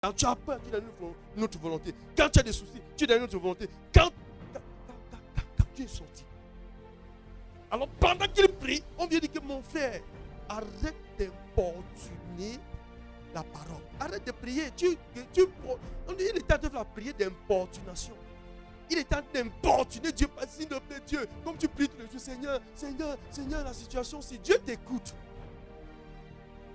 Quand tu as peur, tu donnes une autre volonté. Quand tu as des soucis, tu donnes une autre volonté. Quand tu es sorti. Alors pendant qu'il prie, on vient dire que mon frère, arrête d'importuner la parole. Arrête de prier. On dit, il est en train de la prière d'importunation. Il est en train d'importuner Dieu. S'il te plaît, Dieu, comme tu pries tous les jours, Seigneur, Seigneur, Seigneur, la situation, si Dieu t'écoute,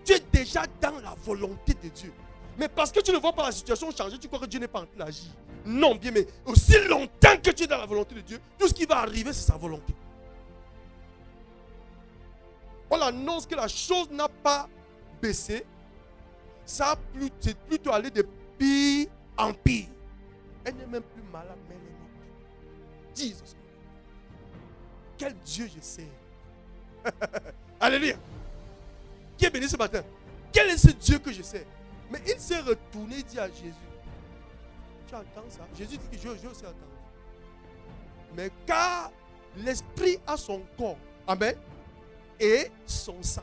tu es déjà dans la volonté de Dieu. Mais parce que tu ne vois pas la situation changer, tu crois que Dieu n'est pas en train d'agir. Non, bien, mais aussi longtemps que tu es dans la volonté de Dieu, tout ce qui va arriver, c'est sa volonté. On annonce que la chose n'a pas baissé. Ça a c'est plutôt allé de pire en pire. Elle n'est même plus malade, mais elle est morte. Jesus. Quel Dieu je sais. Alléluia. Qui est béni ce matin? Quel est ce Dieu que je sais? Mais il s'est retourné et dit à Jésus, tu entends ça? Jésus dit que je aussi entends. Mais car l'esprit a son corps, amen, et son sang.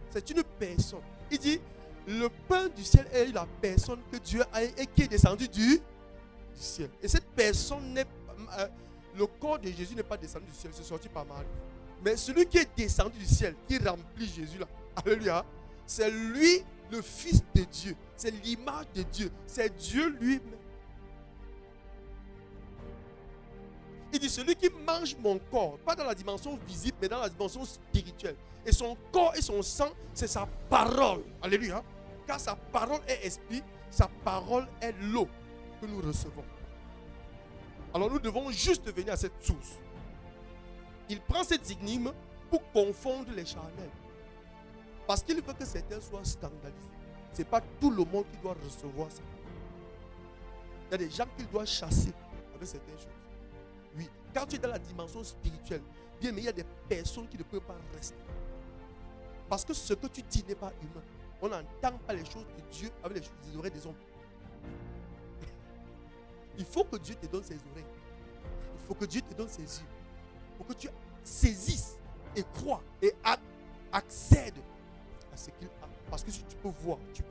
C'est une personne. Il dit, le pain du ciel est la personne que Dieu a et qui est descendu du ciel. Et cette personne n'est pas, le corps de Jésus n'est pas descendu du ciel, c'est sorti par Marie. Mais celui qui est descendu du ciel, qui remplit Jésus là, alléluia, c'est lui le Fils de Dieu. C'est l'image de Dieu. C'est Dieu lui-même. Il dit, celui qui mange mon corps, pas dans la dimension visible, mais dans la dimension spirituelle. Et son corps et son sang, c'est sa parole. Alléluia. Car sa parole est esprit, sa parole est l'eau que nous recevons. Alors nous devons juste venir à cette source. Il prend cette énigme pour confondre les charnels. Parce qu'il veut que certains soient scandalisés. Ce n'est pas tout le monde qui doit recevoir ça. Il y a des gens qu'il doit chasser avec certaines choses. Oui, quand tu es dans la dimension spirituelle, bien, mais il y a des personnes qui ne peuvent pas rester. Parce que ce que tu dis n'est pas humain. On n'entend pas les choses de Dieu avec les oreilles des hommes. Il faut que Dieu te donne ses oreilles. Il faut que Dieu te donne ses yeux. Pour que tu saisisses et crois et accèdes à ce qu'il a. Parce que si tu peux voir, tu peux